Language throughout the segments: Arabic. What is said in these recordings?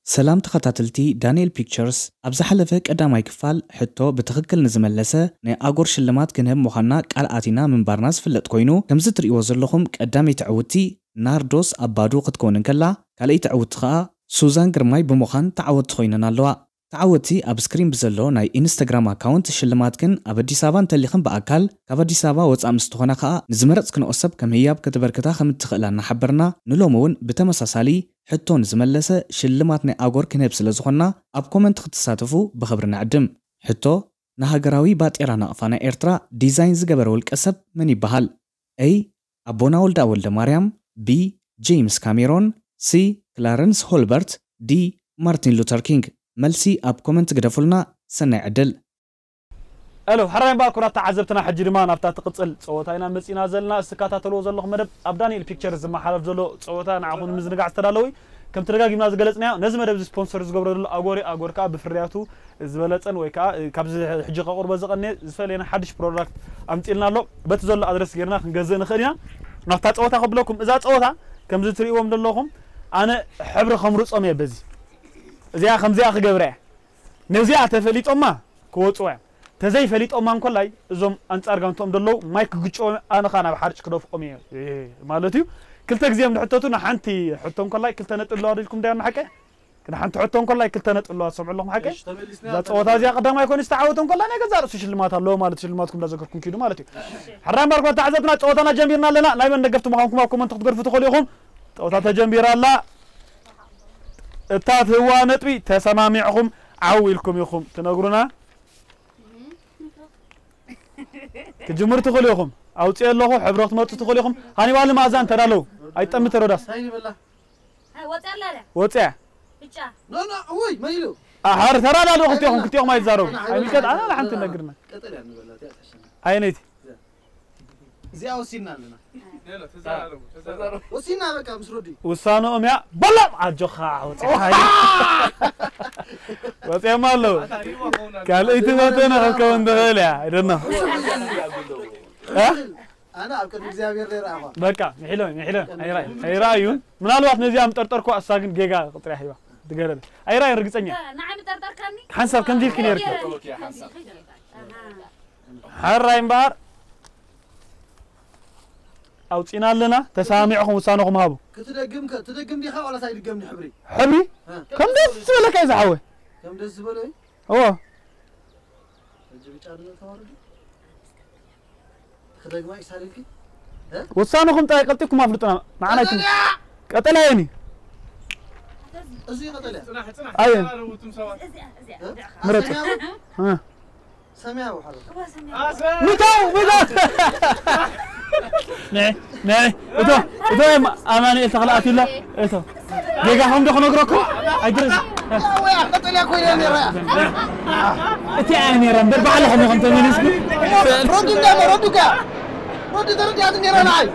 سلام تخطاتلتي دانيال بيكتشرز أبز حلفة قداماي كفال حتى بتخكل نزملسة ني أغور شلمات كنهم مخانا قالآتنا من بارناس فلت كوينو كمز تريو زلخم قدامي تعودتي ناردوس أبادو قد كونن كلا كالي تعود خا سوزان قرماي بمخان تعود خويننا اللوا تعودتي أب سكرين بزلو ناي إنستغرام أكاونت شلماتكن أب ديسابان تليخن بأكال كابا ديسابا واتساب مستخونا خا نزمرت كن أصب كم هياب كتبركتا خم تخلان حبرنا نلومون بتمساسالي حتى نزملسة شلماتنا أغور كنهب سلزخونا أب كومنت ختصاتفو بخبرنا عدم حتى نهاجراوي بات إيرانا أفانا إيرترا ديزاينز جبرول كسب مني بحال A أبونا ولدا ولد مريم B جيمس كاميرون C كلارنس هولبرت D مارتين لوثر كينج ملسي أب كومنت قدفلنا سنة عدل ألو حرام باكرات تعذبتنا حجري ما نبتا تقصل صوتاينا مسينا زلنا استكاتاتلو زلخ مدب أب دانيال بيكتشرز ما حلف زلو صوتانا عقون مزنقع استدالوي كم ترقاقي مناز قلتنا نزم مدب سبونسرز قبرو أغوري كا بفرياتو زبلتن ويكا كابز حجيقا قربا زقني زفلينا حدش برودكت أمتقلنا له بتزل أدرس غيرنا نغزينا خلينا نفتات صوتا قبلكم إذا صوتا كم زتريقوم دلوكم أنا حبر خمروس أمي بزي زيا خمزيا خقبريا نوزيا تفليت أما كوتوين تزاي فليت أمان كلاي زوم أنت أرجعتم دلو مايك جتشو أنا خانا بحرج كده قومي مالتيو كل تجزيم نحطتونا حنتي حطهم كلاي كل تنت الله عليكم دايما حكي كنا حنت حطهم كلاي كل تنت الله سمع لهم حكي ذات صوت زي قدام ما يكون استعوتهم كلاي أنا جزار سوش المات الله مالت شلماتكم لا ذكركم كيدو مالتيو حرام بارك ما تعذبنا صوتنا جنبيرنا لنا لا من نقفتوا معكم أنتم تقدروا تدخلوا صوتات جنبير الله التات هو نتبي تسمامعهم عويلكم يخم تنقرونا كجمهور تخليهم أو تيلهم حبرات ما تخليهم هني والله ما زان ترى له أي تم تروداس هاي بالله هاي وتر لا وتع بيتشا لا هوي ما يلو أحر ترى لا لو كنتيهم ما يزاروا أي مكان أنا لا حنت نقرنا قتل يعني بالله تحشنا أي نيتي زي وسينا لنا لا تزاروا وسينا بك مسرودي وسانو أميا بلا عجخا وتع ما له قال إتماتنا هكون دغيلة إذن أنا أبكر مزيابير غير أبا بكا محلو أي رأيون من الوقت نزيام ترتركو أساقن جيجا قطري حيوة دقيقة أي رأي رقصني نعم ترتر كاني حنسب كم ديل كنيرك حر رأي مبار أو تينا لنا تسامعهم وسانهم هابو تدقم دي خا ولا سايد قمني حبري كم دس ولا كيف حوي كم دس بلوي هو الجبي تعالوا تواردي خدق ما يسالك وسانهم تاي قلتكم ما فلتنا معنا قتلاني ازي قتله اين مرت ها سميع وحلو متاو نعم اتو اماني التخلات لا اتو ديغا هم دخل نغركم اجرس ويا قتل يا كوي يا راه انت اني رمبر بعلهم يا خمسه من اسمي ردك رد درد يا دنيا انا عاي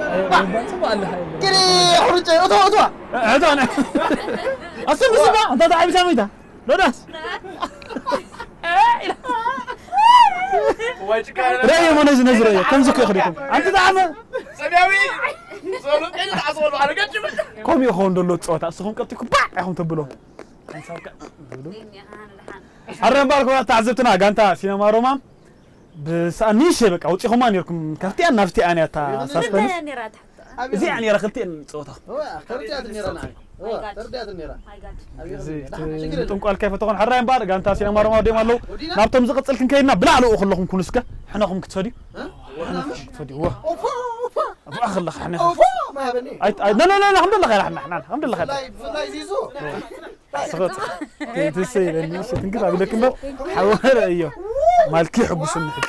كري حرج اتو انا اصلا بسمع انت تعب ساميته لوداس رأي ما نزرية كم زكي أخريكم أنت تعمل سمياوي صوروا كذا تعصروا على قد كم يخون دلوت صوت أصلهم قلتكم باع يخون تبلون حرام بارك ولا تعذبتنا قانتا سينما رومان بس أنيش بك أو تيهم أنا يركم كرتي أنا نفتي أنا تا ساسبنس زي يعني رخلتي صوتها هو كرتي أدنيرا ناي هو كرتي أدنيرا زي تنقل كيف تكون حرام بارك قانتا سينما رومان ديما لو نابتم زقت سلكن كينا بلا علو أخلهم كونسكا حنا خم كتفدي كتفدي هو أبو أخلق حنا ما هبني لا الحمد لله خير احنا الحمد لله خير لا يزيزو صغت تسيل اني شو تنقل اقول لك انه حوار ايوه مالكي حب سن حج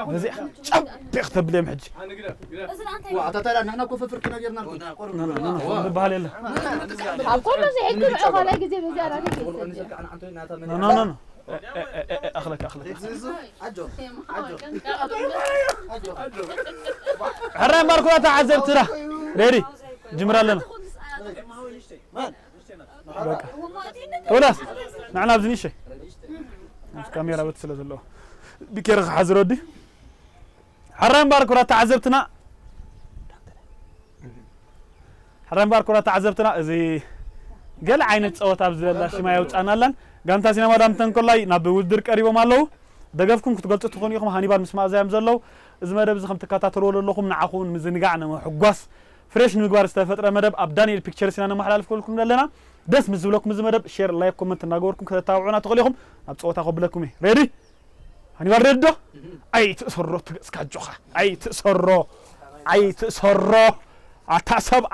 نزيح شب يختب لي محج وعطتها نحن كوف فركنا غيرنا لا بحال يلا كله زي هيك خلاص جزي بزارة لا اخلك حرام باركو تعذبت ترى ريدي جمر لنا خلاص معنا بزني شيء الكاميرا بتسلز له بكير حزر ودي حرام باركو تعذبتنا حرام باركو تعذبتنا زي قال عين تصوت أبز الله شما يوصلنا لنا قامت سينما دام تنقلي نبي ودر قريبا مالو دقفكم كنت قلت تكون يخم هانيبال مسمع زي مزلو إذا ما دبز خم تكاتروا لكم نعقون مزنقعنا وحقاس فريش نقبار استفترة مدب أبداني البيكتشر سينا محل كلكم لنا دس مزولكم زي مدب شير لايك كومنت ناقوركم كذا تابعونا تقوليهم أبصوت أخو بلكم ريدي هانيبال ريدو أي تسرو تسكاجوخا أي تسرو أتحسب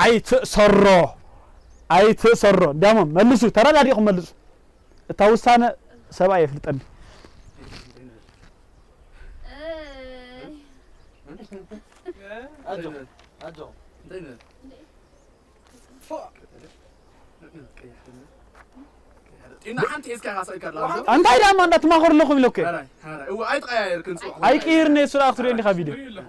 أي تسرو دائما ملسو ترى لا ريكم ملسو توسانا سبعة يفلتني أجو إن حنت إسكا هاسا كلا أنت أيضا ما أنت ما خور لكم لوكي هلا هو أي تغير كنسو أي كيرني سورة أخطر اللي خافيدي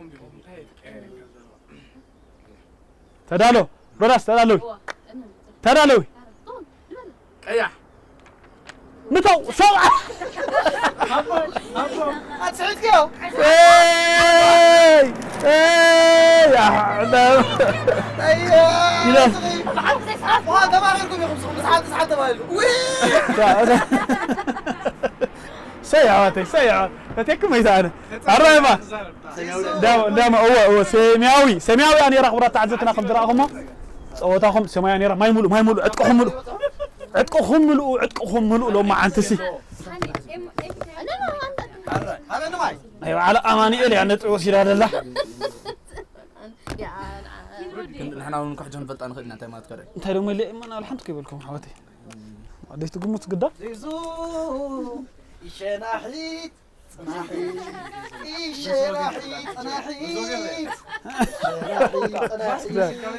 تدالو براس تدالو أيه متو سبعة أتسعد كيو يا حلو أيوه وهذا ما غيركم يا خمسة ساعات مايلو سيعة تتكلم ميزانه الرهبة دام هو سمياوي أنا راح برا تعزتنا خم دراهم صوتهم سمايا أنا راح ما يملوا عتقهم ملو لو ما عنتسي هذا نماي أيوة على أماني إلي أنا تعوسي لا لا نحن نكح جون بطن خدنا أنت ما تقرأ أنت لو ملي أنا الحمد كيبلكم حواتي عديت تقوموا تقدر زيزو إيشناحيت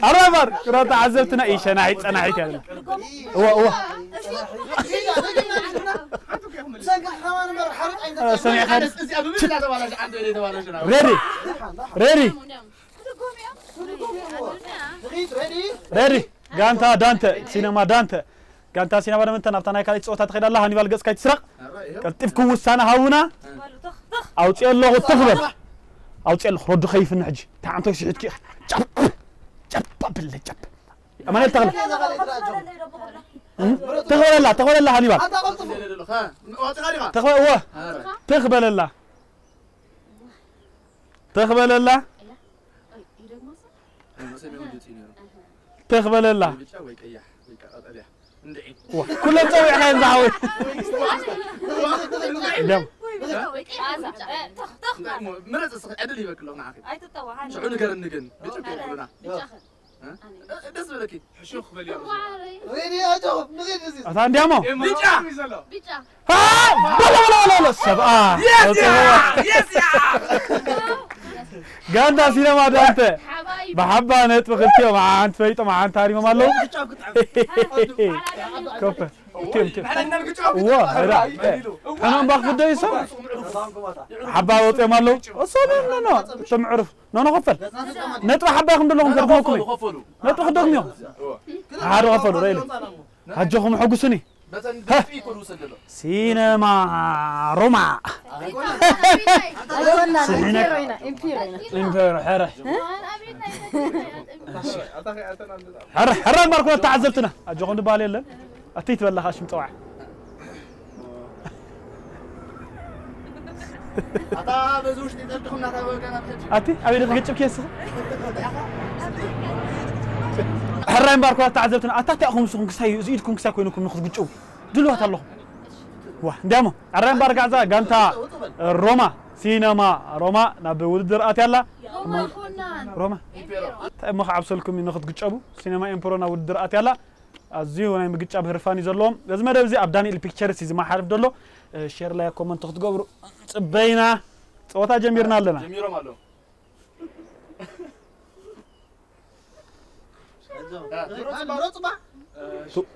أرابر كنا تعذبتنا إيش أنا عيت هذا هو سمع خالد ريدي قانتا دانتا سينما دانتا قانتا سينما دانتا نفتنا كالي صوتات خير الله هني بالقص كاي تسرق كتفكم وسانا هاونا أو تقول له تخبر أو تقول رد خايف النحج تعال أنت شحت كي جب بالله جب أما نتغلى تقبل الله هني بال تقبل هو تقبل الله تقبل الله تقبل الله كلهم سوي احنا نزعوي دم مرز عدل يبك لو معك شعون كرنكن بيتكلمنا بس ولكن حشوخ باليوم ريدي أجو نغير نزيد أتان ديامو بيجا ها لا سبعة يس يا قاندا سينما دانته بحبة نتبخ التيو مع أنت فايتة مع أنت هاري ممالو كوفة تيم واه هذا أنا باخذ دايسة حبة وطي مالو أصلا لا تمعرف نو غفل نتبخ حبة يخمد لهم كربوكم نتبخ دغميو هارو غفلوا ريلي هجوكم حقوسني سينما روما إمبيرو حرة ماركونا تعذبتنا أجوكم دبالي لن أتيت بالله هاشم طوع أتي أبي نتقجب كيس حرة ماركونا تعذبتنا أتاتي أخوم سخون كساي زيدكم كساي كوينكم نخذ قجو دلوات الله واه دامو عرين بارقعزا قانتا روما سينما روما نبي ودر أتيلا روما تأم خعب سلكم من ناخذ قجابو سينما إمبرونا ودر أتيلا أزيو أنا بقجاب هرفاني زلهم لازم أربزي أبداني البيكتشرز إذا ما حرف دلو شير لا كومنت تاخذ قبر بينا صوتا جميرنا لنا جميرو مالو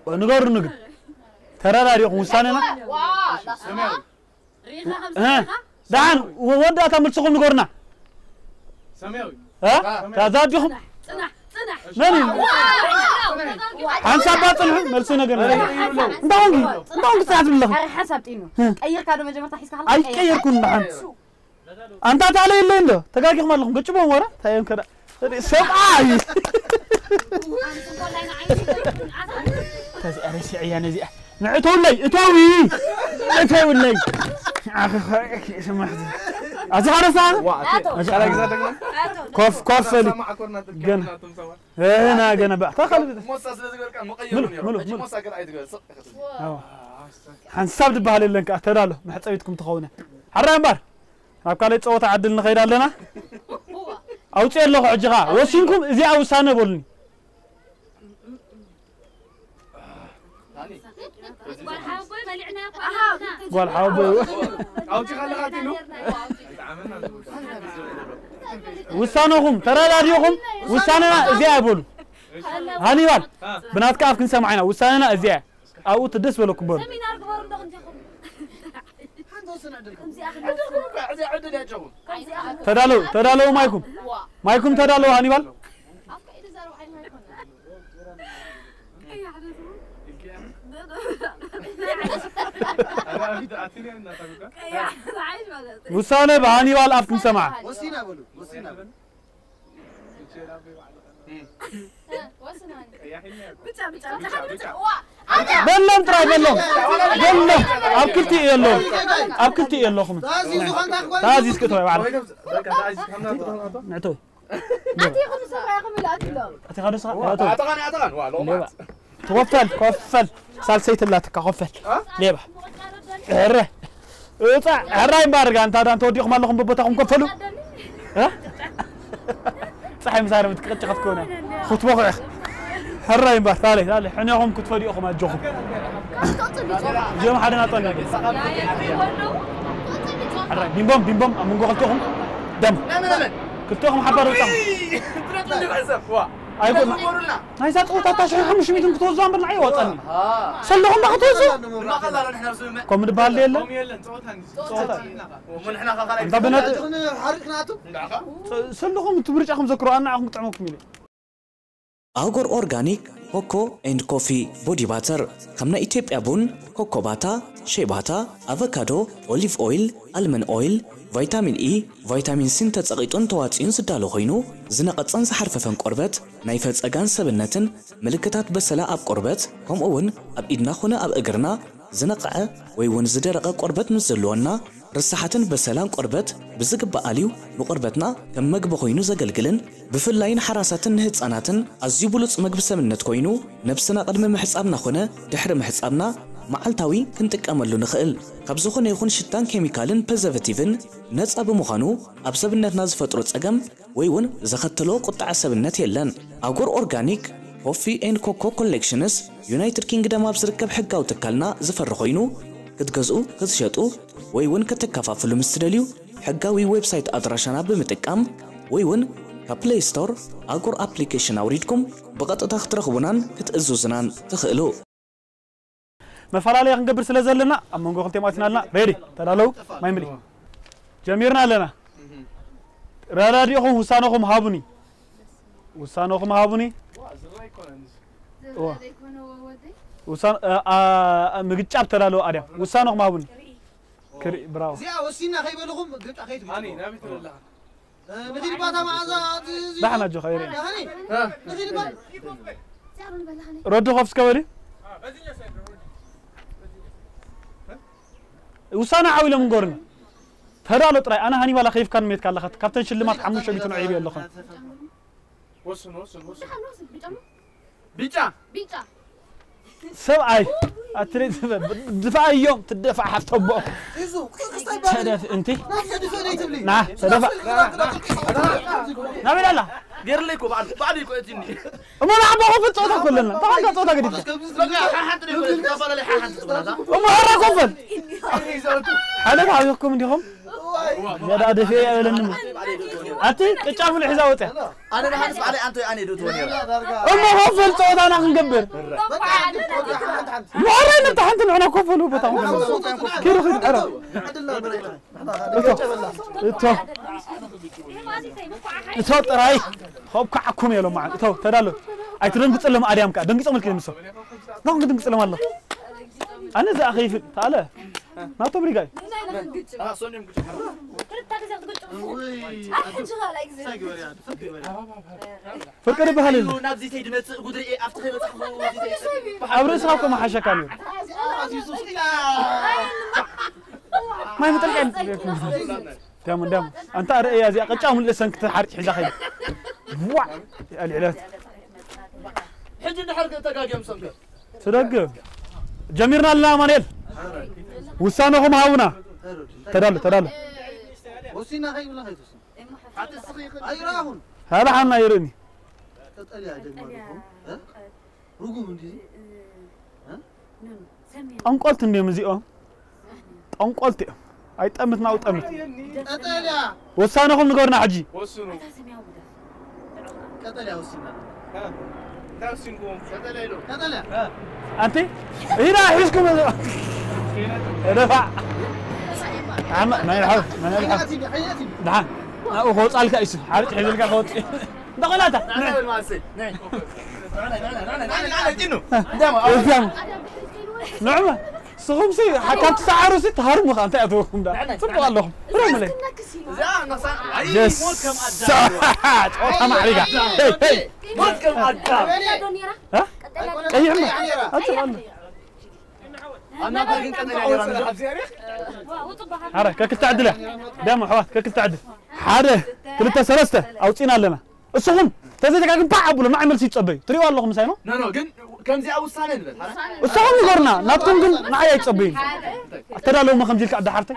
نقول ترى لا يقوم ساننا ها دعان ودا تعمل سخون نقولنا سماوي ها تزادهم ناني حنسا باطل مرسونا قرنا داونغ ساعد الله حسبتينه أي كانوا مجمع تحس كهلا أي كير كنا أنت تعالى اللي عنده تقاكي خمر لهم قتشبهم ورا تايم كذا سبعة تزي أرسي عيان زي نعتولي اتوي اتوي أخي سمحت أزهر صار كوف جن هنا جن بقى تخلي ملو حنسبد بهالي لنك أتدالو محتاجتكم تخونه حرام بار أبقى صوت عدلنا خير لنا أو تقول له عجقا وسينكم زي أوسانة بولني قال حاول أو تخلي خاتينه وسانهم ترى لا ريهم وساننا زي أبول هاني بار بناتك أفكن سمعنا وساننا زي أو تدس ولا كبر تدالو مايكم تدالو هانيبال وسانة بهانيبال أفكن سمع وسينا بلو وسينا بلهم ترى بلهم أبكلتي يلهم تازيز كتوي بعرف نعتوي أتي كفل سالسيت الله تكفل ليه بقى هراي مبارك أنت هذا توديكم الله ببوتكم كفلوا ها صحيح مسار بتكتشف تكونه خطبة يا أخي هراي مبارك تعالي حناهم كنت فريقكم أجوهم جم حدنا طلع هراي بيمبم أمون قلتهم دم قلتهم حبروا تام أيقول هاي سات قطع تاشر مش ميتم كتوزان بالعي وطني صلهم بحتوزو ما قدرنا نحن نسوي كم نبال ليلة ومن احنا خالي انت بنات حركناتو صلهم تبرج أخم ذكروا أنا أخم تعمق ميلي أوغور أورغانيك كوكو اند كوفي بودي باتر خمنا إتيب أبون كوكو باتا شي باتا أفوكادو أوليف أويل ألمن أويل فيتامين إي فيتامين سين تتسقيطون تواتين سدالو خينو زنقت صنص حرففن قربت نايفت أغان سبنتن ملكتات بسلا أب قربت هم أون أب إدنا خونا أب إقرنا زنقع ويون زدرق قربت نزلونا رسحتن بسلان قربت بزقب بقاليو بقربتنا كم مقب خوينو زقلقلن بفلاين حراساتن نهتساناتن أزيبولوس مقب سمنت كوينو نفسنا قدم محسابنا خونا دحر محسابنا معلتاوي كنتك أملو نخيل كابزو خونا يخون شتان كيميكالن بزافتيفن نتس أبو مخانو أبسبنت ناز فتروت أقام ويون زختلو قطع سبنت يلان أوغور أورغانيك كوفي اند كوكو كولكشنز يونايتد كينغدم أبسركب حقاو تكالنا زفر خوينو كتغزو كتشيطو ويون كتكافافلو مستدليو حقاوي ويب سايت أدراشانا بمتقام ويون كبلاي ستور أوغور أبليكيشن أوريدكم بقطة ترخبونان كتأزوزنان تخيلو مفعلالي خنقبر سلازلنا أما نقول تيماتنا لنا ريدي تلالو ما يملي جميرنا لنا راديوهم وسانوهم هابوني وسانوهم هابوني وسان مقتشاب تلالو أدم وسانوهم هابوني كري براو زيا وسينا خيبة لهم قلت أخيتم هاني نبي تقول لها نجري باتا مع دحنا جو خيرين هاني نجري بات ردو خفس كوري وسانا عاوي لهم قرن ترى طري أنا هاني ولا خيف كان ميت كان لخت كابتن شلمات حموش بيتون عيبي الله خن وصل بيجا سبعي أتريد دفاع يوم تدفع حتى بقى تدفع أنتي نعم تدفع نعم لا غير ليكو بعد يكو اتني ما لعبوا في الصوت كلنا طبعا كان صوتك جديد حد يقول قفل لي حد ما هو قفل حلم عليكم عندهم يا ده في لنم أنتي كتشاف الحزاوته انا بحسب علي انت اني دوتوني ما هو في الصوت انا نقبر ما رأينا امتحنت معنا كفلوا بتاعهم كيف خد أرى إتو تراي خب كعكم يلو معن إتو تدالو أي ترنقص لهم أريام كا دنقص أمل كده مسوا نعم دنقص لهم الله أنا زي أخي تعال ناتو بريغاي صونيم قلت فكر بهالي نابزي تيدمت قدري افتخي بصحو ابرساكم حشكاني ما يمتلكن دام انت رأي يا زي قጫሙ لسن كتحرق حيزا خيل وا العلات حجي نحرق تقاقم سنك تدقم جميرنا لنا مانيل وسانهم هاونا تدالو وسينا هاي ولا هاي تسن حتى الصغير اي راهون هذا حنا يرني تطلع دغمالكم ها رغم اندي ها انقلت اني مزيئهم انقلت اي طمتنا وطمت تطلع وسانهم نغورنا حجي وسنو تطلع وسينا ها تاسينكم تطلع انت هنا حيسكم رفع عم ما يلحق حياتي دعان اخو صالك ايش حارج حيزلك اخو دخلاته نعم الماسي نعم جنو دام نعم سخمسي حتى تسعروا ست هرمخ انت اتوكم ده صبوا اللهم رحم لي زا نصان يس اوه ما عليك هي مودكم ادام ها اي عم انا باغي نكمل على حره كك تعدله دام حوات كك تعدل حره كلتا ثلاثه اوصينا لنا اسهم تزيدك كان بعبل ما عمل سي تصبي تريوا اللهم ساينو نو كن كم زي اوسانه نبل اسهم نغرنا ناتكم كن معايا يتصبي تدالو ما خمجيلك عبد حرتي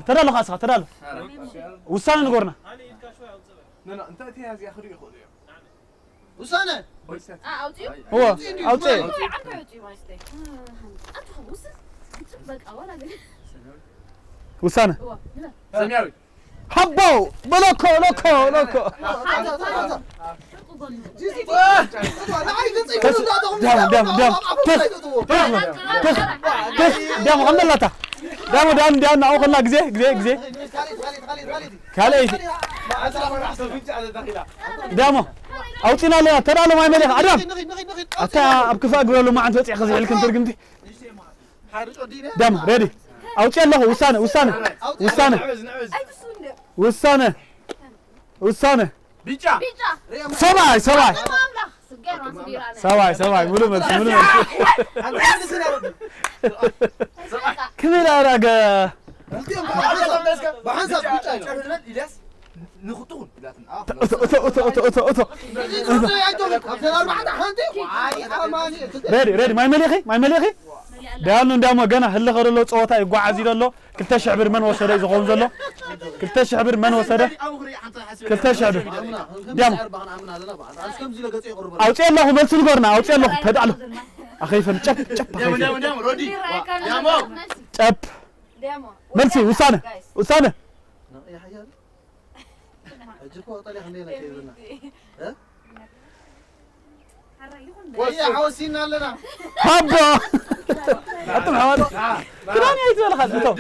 تدالو خاصه تدالو وسانه نغرنا نو انت تي هذه اخر ياخذ وسانه هو اوتي وسانه سمياوي حبو بلوكو لوكو دام الحمد لله دام نعو خلنا غزي خالي دام اوتينا له ترالو ما يملك ادم اتا ابكفا غلو ما انت وصي خزي لك ترغمتي دام ريدي اوتي له وسانه بيجا سواي مولو كمل اراغ بحنسب بيجا الياس نخطون ريدي ما يمليخي دالو ندامو غنا هل خرلو صوتا يغعز يدلو 2000 بر من وسده يزخون زلو 2000 بر من وسده 2000 بر دام اوصي الله ملس نغورنا اوصي الله تدالو اخيفن چپ دام رودي دامو چپ ملسي وسانه يا حيال اجيكو طلع خلينا كيفنا ها ويا حوسينا لنا حبا انتم حوالي كلام يجي خد انتم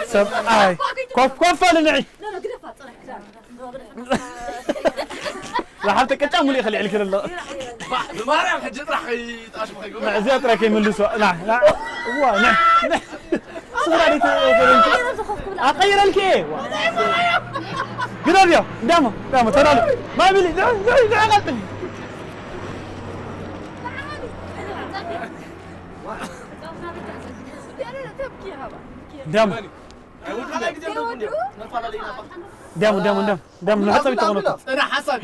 سب اي كوف لنعي لا حتى كتام لي خلي عليك الله بماريام حجت راح يطاش مخي لا زيت راك يملسوا لا هو نعم صغر عليك اغير الكي قرب دامو ترى ما بلي لا غلطني دام نحط بتغنط انا حسب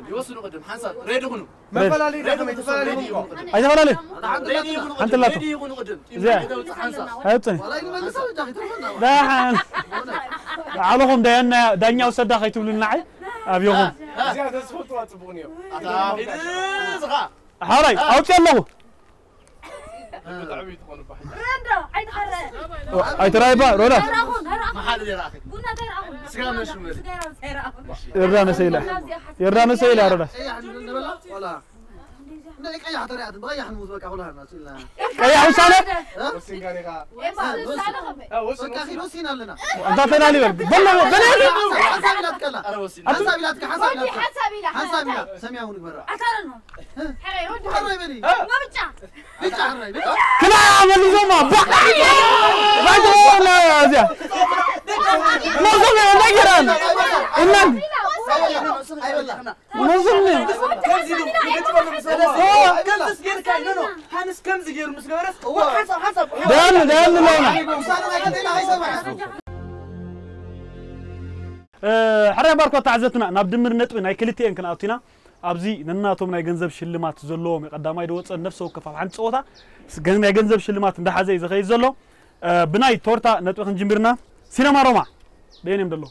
يوصلوا قدام حسب ريدي يكونوا ما فلالي رقم يتفلالي اي فلالي انت لا ريدي يكونوا قدام زين هاتني والله ما نسوي داخل تلفنا لا علىهم دانيا وسدا خيتوا لنا عي ابيهم زياده صوتوا تبونيو ازغا هاي اوتي الله تعبي تكون بحاجه اي ترايبا رولا ما حد يراك سلام شو يرانا سيلا رولا ولا نلك اي حتى ريحه بغيح نموت بك اقولها الناس الا اي حسانه وسينغاريغا بك اخي وسينا لنا انت تنالي والله بلالي حسابي لا تكلا حسابي لا سميع هونك برا حري بلي كلا عملي زما بعد ولا يا ما زما ما جران إنن ما زما دال لونا حرام باركو تعزتنا نبدمر نطبي ناي كليتين كناوتينا ابزي نناتهم ناي ገንዘብ ሽልማት ዘሎም የቀዳማይ ደወጽ ነፍሶ ከፋፍ አንድ ጾታ ስገን ናይ ገንዘብ ሽልማት እንደሐዘ ይዘኸይ ዘሎ ብናይ ቶርታ ነጥብ ክንጅምርና ሲነማ ሮማ በእኔም ደሎ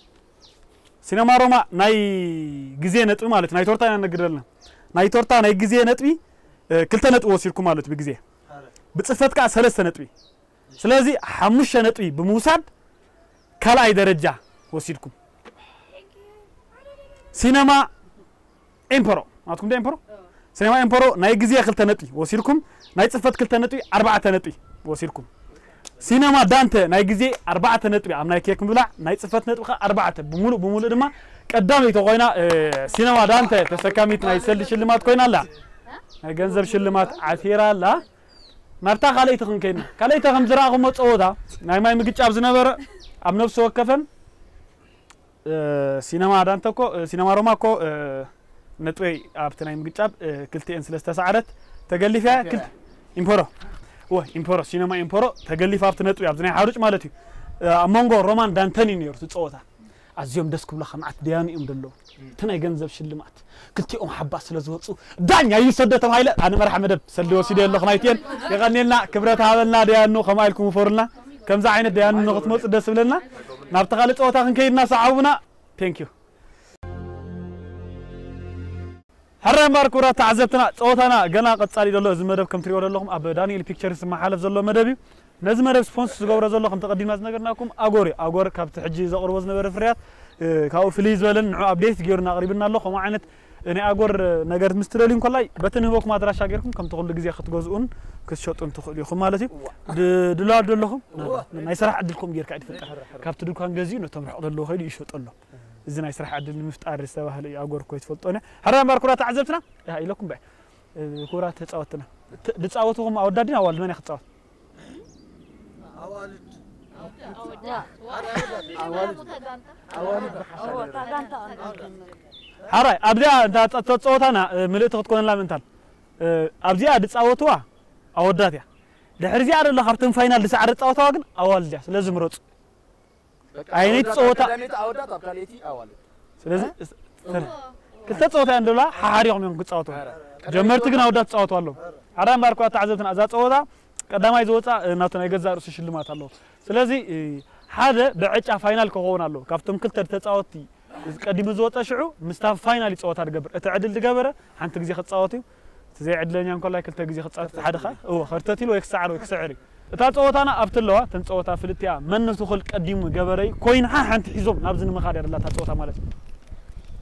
ሲነማ ሮማ ናይ ግዜ ነጥብ ማለት ናይ ቶርታ ያነግደልና ናይ ቶርታ ናይ ግዜ ነጥቢ ክልተ ነጥብ ወሲልኩ ማለት በግዜ ብጽፈትካ 3 ነጥቢ ስለዚህ 5 ነጥቢ በመውሰድ ከላይ ደረጃ ወሲልኩ ሲነማ ኢምፐሮ ማትኩም ደ ኢምፐሮ ሲነማ ኢምፐሮ ናይ ግዜ ክልተ ነጥቢ ወሲልኩም ናይ ጽፈት ክልተ ነጥቢ 4 ነጥቢ ወሲልኩም ሲነማ ዳንተ ናይ ግዜ 4 ነጥቢ ኣብ ናይ ኬክ ምብላዕ ናይ ጽፈት ነጥብኻ 4 በሙሉ ድማ ቀዳመይቶ ኮይና ሲነማ ዳንተ ተሰካሚት ናይ ሰል ሽልማት ኮይናላ ናይ ገንዘብ ሽልማት ዓቲራላ ናብታ ካለይት ክንከይና ካለይት ከም ዝራኹም ጾታ ናይ ማይ ምግጫብ ዝነበረ ኣብ ነፍስ ወከፈን ሲነማ ዳንተኮ ሲነማ ሮማኮ ነጥቢ ኣብቲ ናይ ምግጫብ ክልቴን ስለስተ ሰዓረት ተገሊፋ ክልት ኢምፖሮ ኢምፖሮ ሲነማ ኢምፖሮ ተገሊፋ ኣብቲ ነጥቢ ኣብ ናይ ሓሩጭ ማለት እዩ ኣሞንጎ ሮማን ዳንተኒ ነይሩ ጾታ ኣዝዮም ደስ ክብላ ከማዓት ዲያኒኦም ደሎ ተናይ ገንዘብ ሽልማት ክልቲኦም ሓባስ ስለዝወጹ ዳኛ ይሰደ ተባይለ ኣነ መርሐ መደብ ሰልዲ ወሲደ ኣለኹ ናይቴን ይቀኒልና ክብረት ሃበልና ዲያኑ ከማይልኩም ፈርልና ከምዛ ዓይነት ዲያኑ ንኽትመጽ ደስ ብለና ናብ ተኻለ ጾታ ክንከይድና ሰዓውና ቴንክ ዩ حرام باركورا تعزبتنا صوتنا غنا قصالي دلو እዚ መደብ ከም ትሪኦ ዘለኹም ኣብ ዳንኤል ፒክቸርስ ማሐለፍ ዘሎ መደብ እዩ ነዚ መደብ ስፖንሰር ዝገብረ ዘለኹም ተቀዲምና ዝነገርናኩም አጎር ካብቲ ሕጂ ዘቅርቦ ዝነበረ ፍርያት ካው ፍሊዝ በለን ንዑ አፕዴት ገይርና ቀሪብና ኣለኹ ከም ዓይነት እኔ አጎር ነገር ምስትደልዩ እንኮላይ በተንህቦኩም አድራሻ ገይርኩም ከም ትኹሉ ግዜ ክትገዝኡን ክትሸጡን ትኽእሉ ኢኹም ማለት እዩ ድላው ደለኹም ናይ ስራሕ ዕድልኩም ጌርካ ይፈጠር ካብቲ ድኳን ገዝኡ ነቶም ርሕቕ ደለኹ ኸይዱ ይሸጠሎ إذا يسرح عدل المفتار السواء هل يأجر كويس فلتونه حرام باركورات عزبتنا يا إلكم بقى كورات تصوتنا بتصوتهم أودادين أول من يختصر حراي أبدأ تصوتنا ملئت تكون لا منتال أبدأ تصوتوا أوداتيا لحرزي على الله خرطن فاينال لسعر تصوتوا أجن أول جالس لازم روت አይነት ጾታ አውዳት አብታሌቲ አዋል ስለዚህ ክልተ ጾታ እንደላ ሓሪዮም ምን ክጻወቱ ጀመርት ግን አውዳት ጻወቱ አለው አራም ባርኳ ተዓዘብትና አዛ ጾታ ቀዳማይ ዝወፃ እናቱ ናይ ገዛ ርሱ ሽልማት አለው ስለዚህ ሓደ ብዕጫ ፋይናል ከሆነ አለው ካብቶም ክልተ ተጻወቲ ቀዲሙ ዝወፃ ሽዑ ምስታፍ ፋይናል ይጻወታ ድገበር እተዕድል ድገበረ ሓንቲ ግዜ ክጻወቱ ዘይ ዕድለኛ እንኮላይ ክልተ ግዜ ክጻወቱ ሓደኻ خرتتيل ወይ ክሳዕር ወይ ክስዕሪ እታ ጾታና ኣብትለዋ ተንጾታ ፍልጥያ መን ትኹል ቀዲሙ ገበረይ ኮይን ሓንቲ ሒዞም ናብዝን መኻድ ያደላ ታ ጾታ ማለት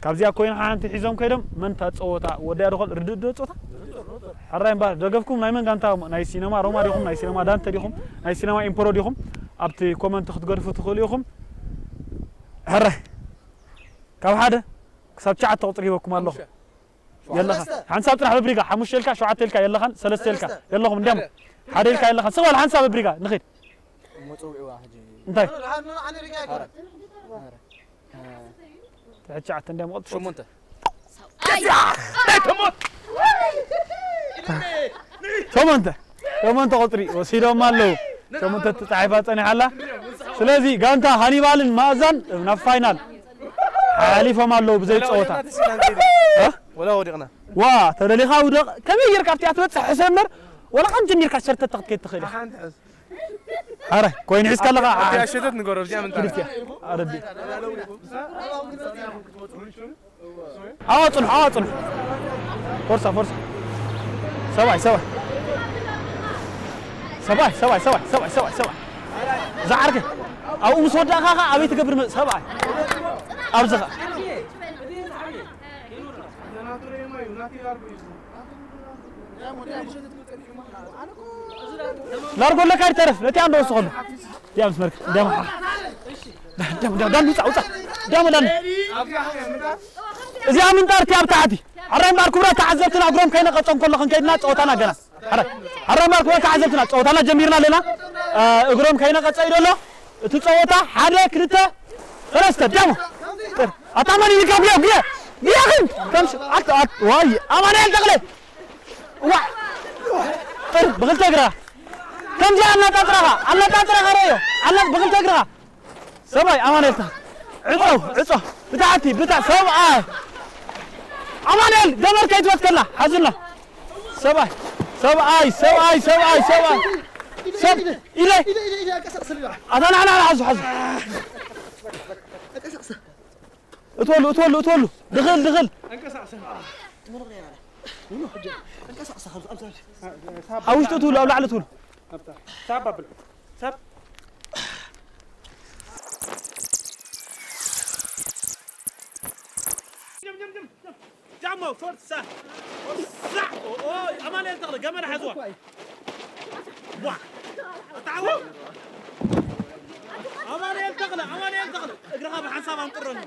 ካብዚያ ኮይን ሓንቲ ሒዞም ከይዶም መን ታ ጾታ ወዲያ ድኹል ርድድ ጾታ حرايم ባር ደገፍኩም ናይ መን ጋንታ ናይ ሲነማ ሮማ ዲኹም ናይ ሲነማ ዳንተ ዲኹም ናይ ሲነማ ኢምፖሮ ዲኹም ኣብቲ ኮመንት ክትገርፉ ትኽእሉ ኢኹም حراي ካብ ሓደ ክሳብ 9 ቁጥር ይበኩም ኣለኹ يلا خا حنساب طرح ببريقه 5 لك 7 لك يلا خان 3 لك يلاهم ندم حد لك يلا خان سوال حنساب ببريقه نخيد مصوعي واحد انت انا رجعت تعجعت ندم قلت شو انت شو انت قطري وسيدو مالو شو انت تعيفات انا حلا سلازي غانتا هانيبالن مازن نا فاينال حاليفه مالو بزي صوتا ولا ودقنا وا تدليخا ودق كمي يركب تياتوت حسمر ولا كان جمير كسرت تقكيت تخيل اره كوين حس كلغا يا شتت نقرب جام انت اربي حاطن فرصه سبعي زعرك او مسودا خا ابي تقبر سبعي ابزخ لا أقول لك هاي تعرف لا تعمل وصل يا مسمرك دام وصع دام إذا من دار تياب تعدي عرّين باركورة تعزبتنا أقرم كينا قطعم كل خن كينا صوتنا جنا حرام بارك وقت عزلتنا صوتنا جميرنا لنا اغرم كاينه قصايد الله تصوتا حدا كلته ثلاثه دمو اتامني يقبل يا اخي تمشي واي امان يلتقلي وا بغل تقرا كم جاء الله تقرا ريو الله بغل تقرا سباي امان يلتقل عصو بتاعتي بتاع سبعه امان يل دمر كيت وتكلا حزنا سباي إلي أنا حزو أتولو دخل حاوش تطول أو لعلة طول ساب جامو فرصة اوه امان ينتقل قمر حزوه واه تعاون امان ينتقل اقراها بحساب انقرن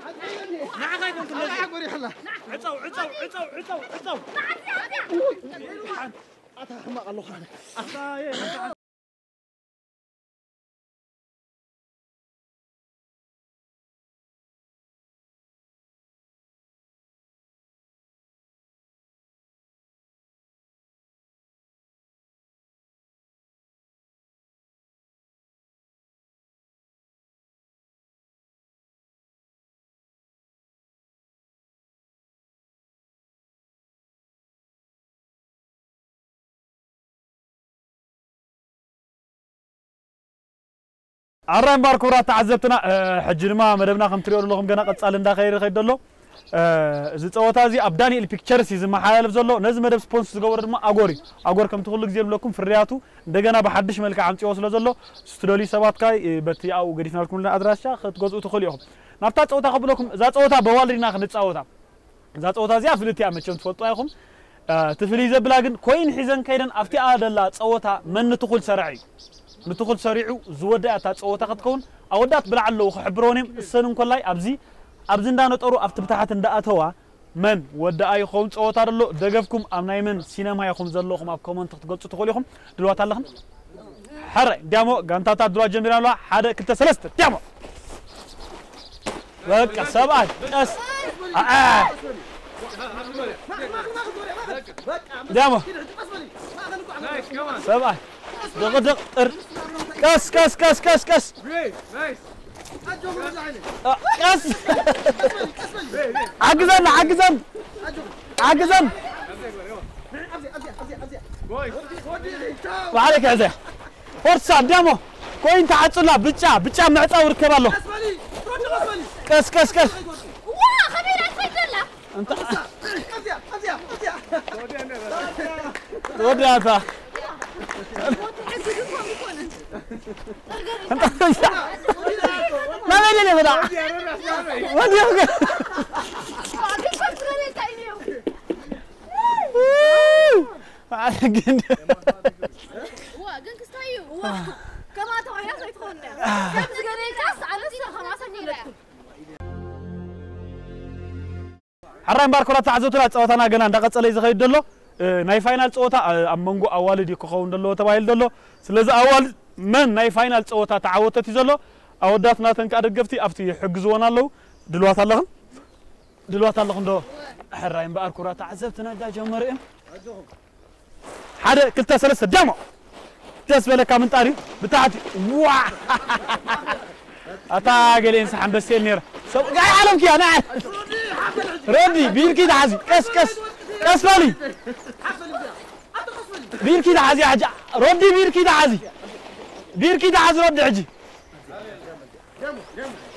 نعم غايكم كلهم عقوري حلا عصو اتحمق الله خالك عرّان باركورا تعذبتنا حجر ما مدبنا خم تريور لهم جنا قد سالن داخل خير دلو زي صوتازي أبداني البيكتشرز يزم محل بزلو نزم مدب سبونس زجور ما أغور كم تقول لك زي لكم في الرياتو دجنا بحدش ملك عم توصل زلو سترولي سبات كاي بتي أو قريفنا لكم لنا أدراسة خد جزء تخليهم نبتات صوتا قبلكم ذات صوتا بوالدنا خد صوتا ذات صوتا زي أفلتي عم تشوف تفوتوا تفلي زبلاجن كوين حزن كيدن أفتي أدلات صوتا من تقول سرعي نتقول سريعو زودة أتصوّتا قد أودات بلعلو خبرونهم السنون كلاي أبزين دانو تورو أفتبتحت ندأتوا من ودا أي خون صوّتا رلو دقفكم أمناي من سينما يخون زلوهم أب كومنت تقول تقوليهم دلوقتي اللهم حرق ديامو قانتاتا دلوقتي جميلان لا حدا كنت سلست ديامو لك سبعة بس ديامو سبعة دق كاس عجزن وعليك يا زي فرصة ديمو كوين تعطلا بتشا معطا وركبالو كاس واه خبير الفيدلا انت ودياتا ما بدي بدا ودي كما توعي سيتخون كم زغنيكاس على خمسة نيلة حرام باركورا تعزوتنا صوتنا غنا دقصلي زخيد دلو ناي فاينال صوتا امنغو اوالد يكخون دلو تبايل دلو سلازي اوال من ناي فاينال صوتا تعاوتت يزلو اوداتنا تنك ادغفتي افتي يحجزونا لو دلوات اللهم دو حرام باركورا تعزبتنا دا جمرئم حدا كلتا ثلاثه دمو تسبله كمن طاري بتاعتي وا اتا قالين صحن بس نير سو قاعد عالمك انا ردي بيركي دعزي كس بالي بيركي دعزي حاجه ردي بيركي دعزي رد عجي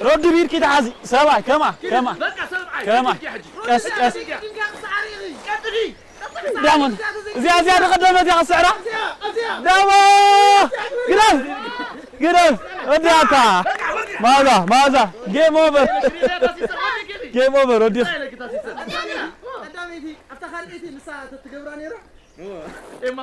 ردي بيركي دعزي سبع كما كس دامن زيادة قدمت يا السعرة دامن قرب ودياتا ماذا جيم اوفر ودي ايه ما